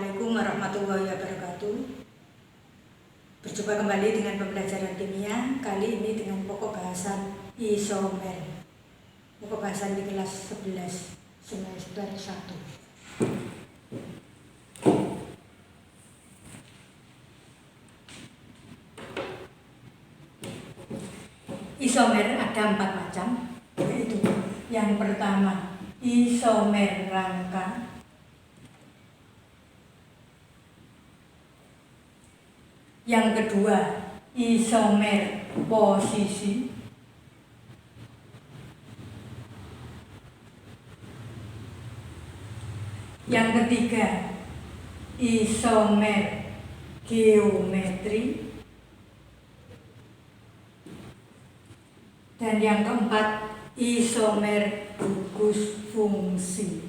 Assalamualaikum warahmatullahi wabarakatuh. Berjumpa kembali dengan pembelajaran kimia. Kali ini dengan pokok bahasan isomer. Pokok bahasan di kelas 11 semester 1. Isomer ada 4 macam, yaitu yang pertama isomer rangka, yang kedua isomer posisi, yang ketiga isomer geometri, dan yang keempat isomer gugus fungsi.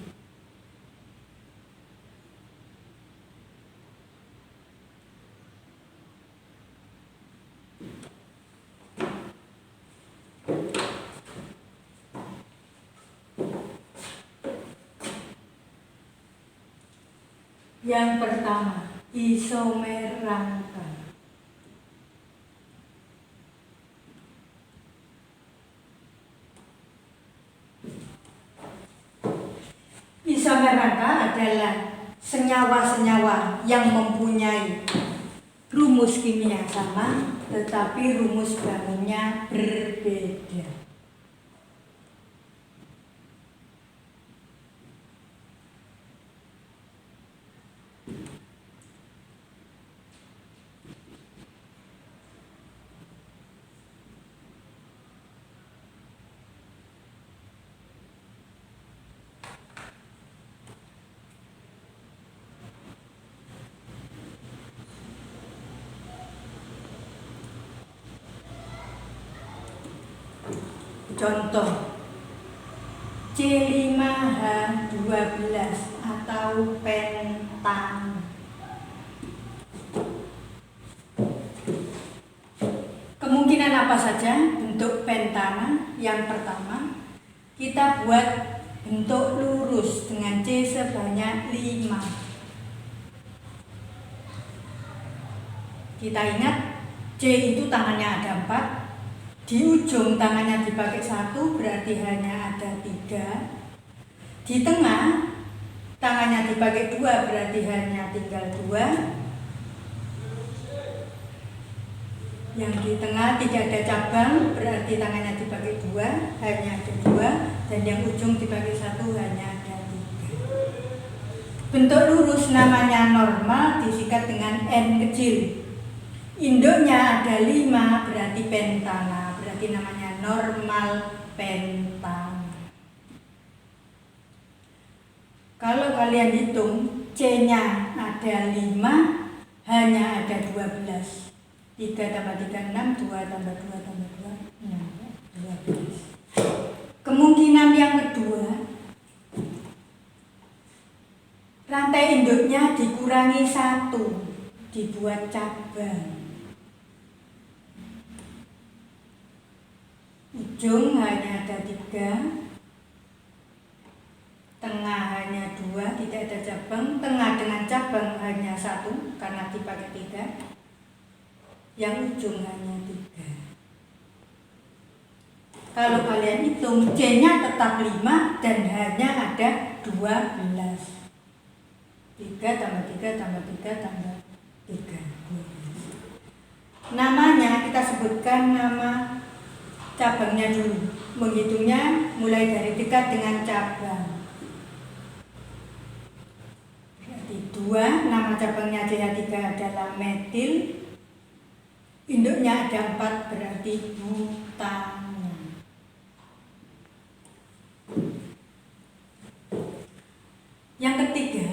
Yang pertama, isomer rangka. Isomer rangka adalah senyawa-senyawa yang mempunyai rumus kimia sama, tetapi rumus bangunnya berbeda. Contoh C5H12 atau pentan. Kemungkinan apa saja bentuk pentana? Yang pertama, kita buat bentuk lurus dengan C sebanyak 5. Kita ingat C itu tangannya ada 4. Di ujung tangannya dipakai 1, berarti hanya ada 3. Di tengah tangannya dipakai 2, berarti hanya tinggal 2. Yang di tengah tidak ada cabang, berarti tangannya dipakai 2, hanya ada 2. Dan yang ujung dipakai 1, hanya ada 3. Bentuk lurus namanya normal disikat dengan N kecil. Induknya ada 5, berarti pentana. Namanya normal pentana. Kalau kalian hitung, C-nya ada 5, hanya ada 12. 3 tambah 3, 6, 2 tambah 2 tambah 2, 12. Kemungkinan yang kedua, rantai induknya dikurangi 1, dibuat cabang. Ujung hanya ada 3, tengah hanya 2, tidak ada cabang. Tengah dengan cabang hanya 1 karena dipakai 3. Yang ujung hanya 3. Kalau kalian hitung, C-nya tetap 5 dan hanya ada 12. 3 tambah 3 tambah 3 tambah 3, 12. Namanya kita sebutkan nama cabangnya dulu. Menghitungnya mulai dari dekat dengan cabang. Berarti 2, nama cabangnya CH3 adalah metil. Induknya ada 4, berarti butana. Yang ketiga,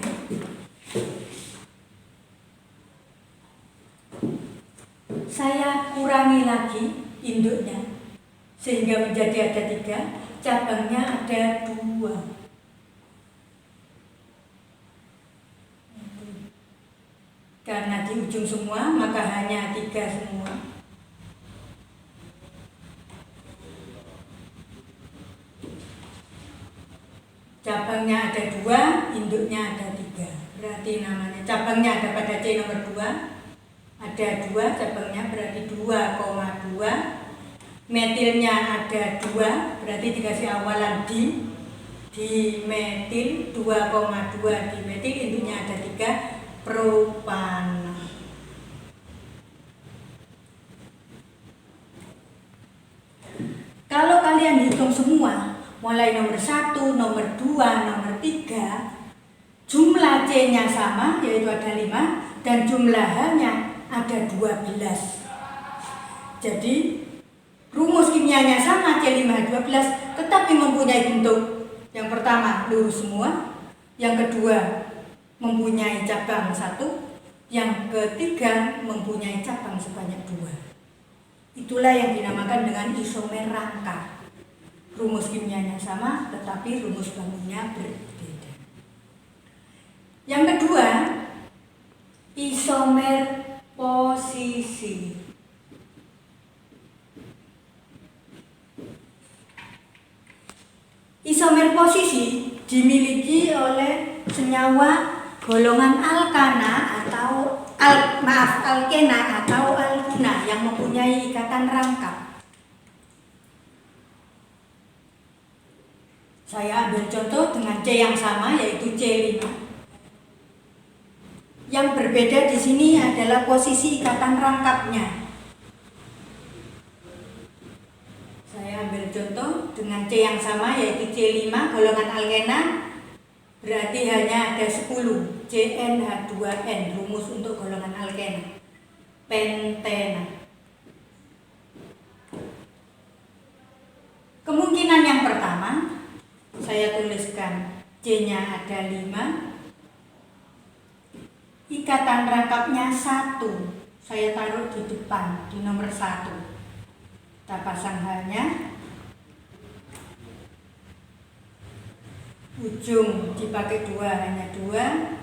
saya kurangi lagi induknya sehingga menjadi ada 3, cabangnya ada 2. Karena di ujung semua, maka hanya 3 semua. Cabangnya ada 2, induknya ada 3. Berarti berarti namanya cabangnya ada pada C nomor 2. Ada 2 cabangnya berarti 2,2. Metilnya ada 2, berarti dikasih awalan di metil, 2,2 di metil, intinya ada 3, propana. Kalau kalian hitung semua, mulai nomor 1, nomor 2, nomor 3, jumlah C-nya sama, yaitu ada 5, dan jumlah H-nya ada 12. Jadi, rumus kimianya sama, C5H12, tetapi mempunyai bentuk yang pertama lurus semua, yang kedua mempunyai cabang 1, yang ketiga mempunyai cabang sebanyak 2. Itulah yang dinamakan dengan isomer rangka. Rumus kimianya sama, tetapi rumus bangunnya berbeda. Yang kedua, isomer posisi. Isomer posisi dimiliki oleh senyawa golongan alkana atau alkena atau alkina yang mempunyai ikatan rangkap. Saya ambil contoh dengan C yang sama, yaitu C5. Yang berbeda di sini adalah posisi ikatan rangkapnya. Saya ambil contoh dengan C yang sama, yaitu C5 golongan alkena, berarti hanya ada 10 CnH2n, rumus untuk golongan alkena, pentena. Kemungkinan yang pertama, saya tuliskan C-nya ada 5, ikatan rangkapnya 1, saya taruh di depan, di nomor 1. Kita pasang H-nya, ujung dipakai 2 hanya 2,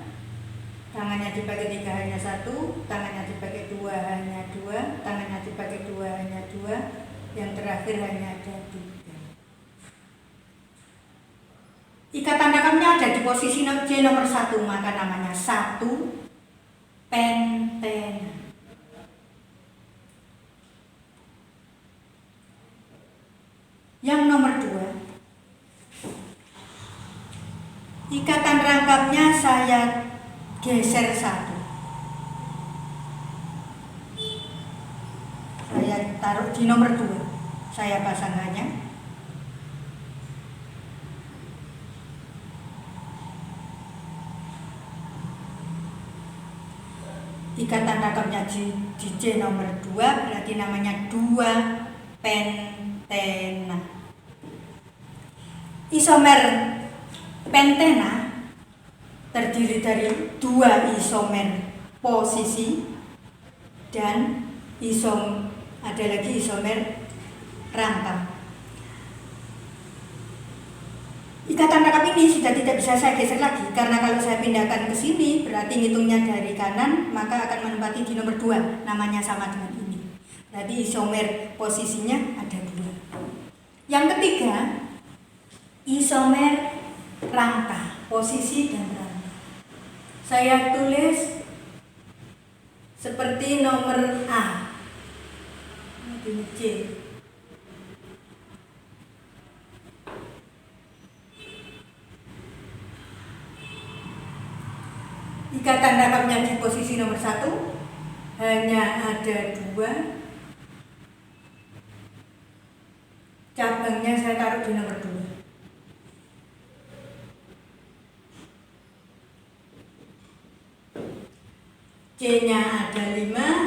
tangannya dipakai 3 hanya 1, tangannya dipakai 2 hanya 2, tangannya dipakai 2 hanya 2, yang terakhir hanya ada 3. Ikatan rangkapnya ada di posisi C nomor 1, maka namanya 1 pentena. Yang nomor 2, ikatan rangkapnya saya geser 1. Saya taruh di nomor 2. Saya pasang hanya. Ikatan rangkapnya di C nomor 2, berarti namanya 2 pentena. Isomer pentena terdiri dari 2 isomer posisi dan ada lagi isomer rangka. Ikatan rangkap ini sudah tidak bisa saya geser lagi, karena kalau saya pindahkan ke sini berarti ngitungnya dari kanan, maka akan menempati di nomor 2, namanya sama dengan ini. Berarti isomer posisinya ada 2. Yang ketiga, isomer rangka, posisi dan rangka. Saya tulis seperti nomor A, ini C. Ikatan rangkapnya di posisi nomor 1 hanya ada 2. Cabangnya saya taruh di nomor 2. C-nya ada 5,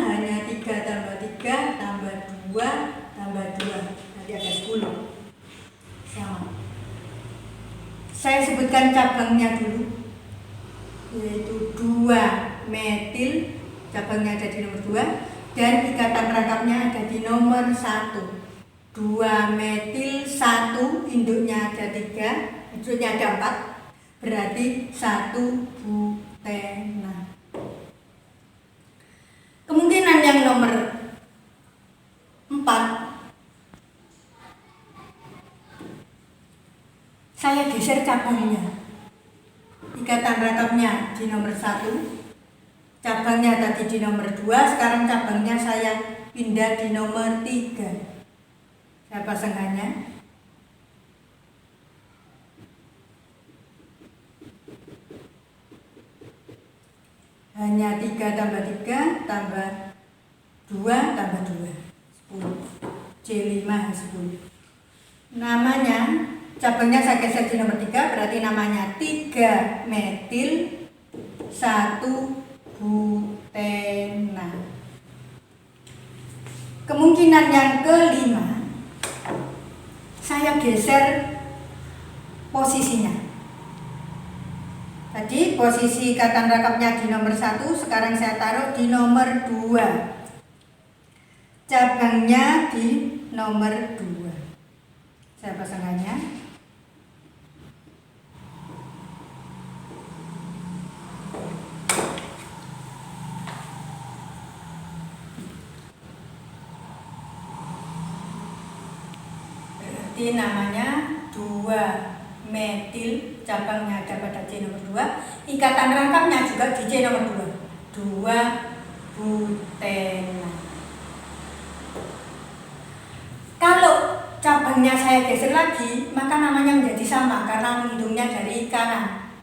hanya 3 tambah 3 tambah 2 tambah 2, nanti ada 10. Sama. Saya sebutkan cabangnya dulu, yaitu 2 metil, cabangnya ada di nomor 2, dan ikatan rangkapnya ada di nomor 1. 2 metil 1, induknya ada 3, induknya ada 4, berarti 1 butena. Kemungkinan yang nomor 4, saya geser cabangnya. ikatan rangkapnya di nomor 1, cabangnya tadi di nomor 2, sekarang cabangnya saya pindah di nomor 3. Saya pasang hanya 3 tambah 3 tambah 2 tambah 2, 10. C5 10. Namanya, cabangnya saya geser di nomor 3, berarti namanya 3 metil 1 butena. Kemungkinan yang kelima, saya geser posisinya. Tadi posisi ikatan rangkapnya di nomor 1, sekarang saya taruh di nomor 2. Cabangnya di nomor 2. Saya pasangannya. Berarti namanya 2 metil, cabangnya ada pada C nomor 2, ikatan rangkapnya juga di C nomor 2, 2 butena. Kalau cabangnya saya geser lagi, maka namanya menjadi sama karena menghitungnya dari kanan,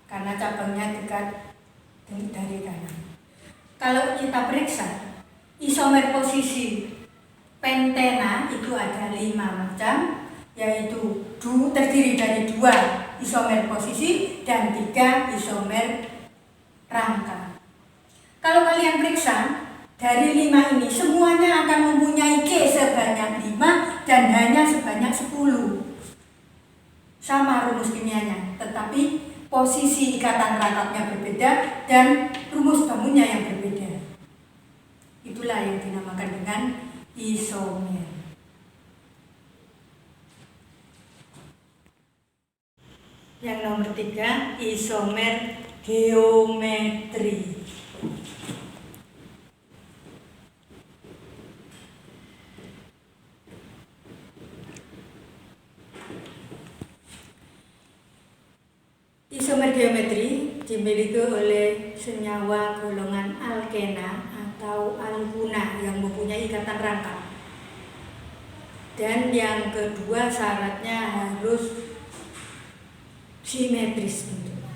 karena cabangnya dekat dari kanan. Kalau kita periksa isomer posisi pentena itu ada 5 macam, yaitu terdiri dari 2 isomer posisi dan 3 isomer rangka. Kalau kalian periksa dari 5 ini semuanya akan mempunyai K sebanyak 5 dan hanya sebanyak 10. Sama rumus kimianya, tetapi posisi ikatan rangkapnya berbeda dan rumus bangunnya yang berbeda. Itulah yang dinamakan dengan isomer. Yang nomor 3, isomer geometri. Isomer geometri dimiliki oleh senyawa golongan alkena atau alkuna yang mempunyai ikatan rangkap. Dan yang kedua syaratnya harus simetris bentuknya.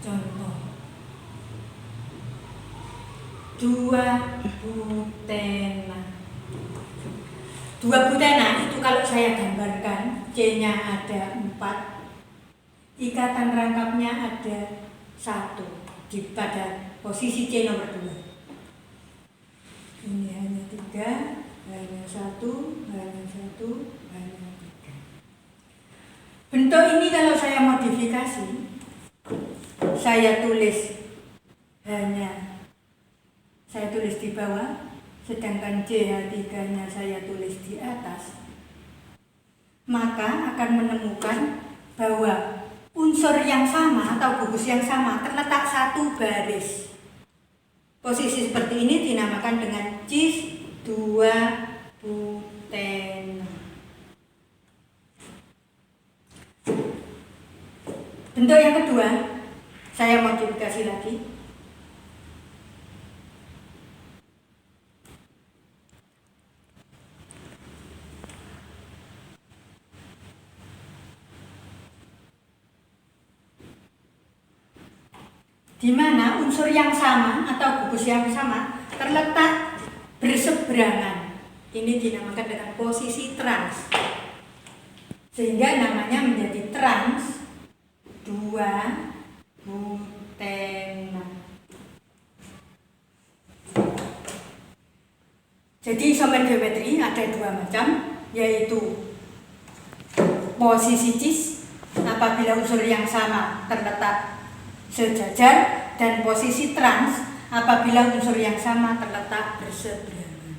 Contoh 2 butena. 2 butena itu kalau saya gambarkan, C-nya ada 4, ikatan rangkapnya ada 1 pada posisi C nomor 2. Ini hanya 3, hanya 1, hanya 1, hanya 3. Bentuk ini kalau saya modifikasi, saya tulis di bawah, sedangkan CH3-nya saya tulis di atas, maka akan menemukan bahwa unsur yang sama atau gugus yang sama terletak 1 baris. Posisi seperti ini dinamakan dengan cis 2 butena. Bentuk yang kedua, saya modifikasi lagi. Di mana unsur yang sama atau gugus yang sama terletak berseberangan. Ini dinamakan dengan posisi trans. Sehingga namanya menjadi trans 2 butena. Jadi isomer geometri ada 2 macam, yaitu posisi cis apabila unsur yang sama terletak sejajar, dan posisi trans apabila unsur yang sama terletak berseberangan.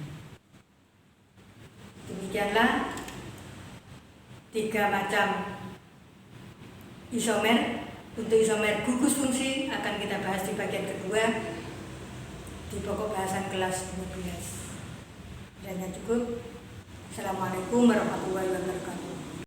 Demikianlah 3 macam isomer. Untuk isomer gugus fungsi akan kita bahas di bagian kedua di pokok bahasan kelas 12. Dan cukup. Assalamualaikum warahmatullahi wabarakatuh.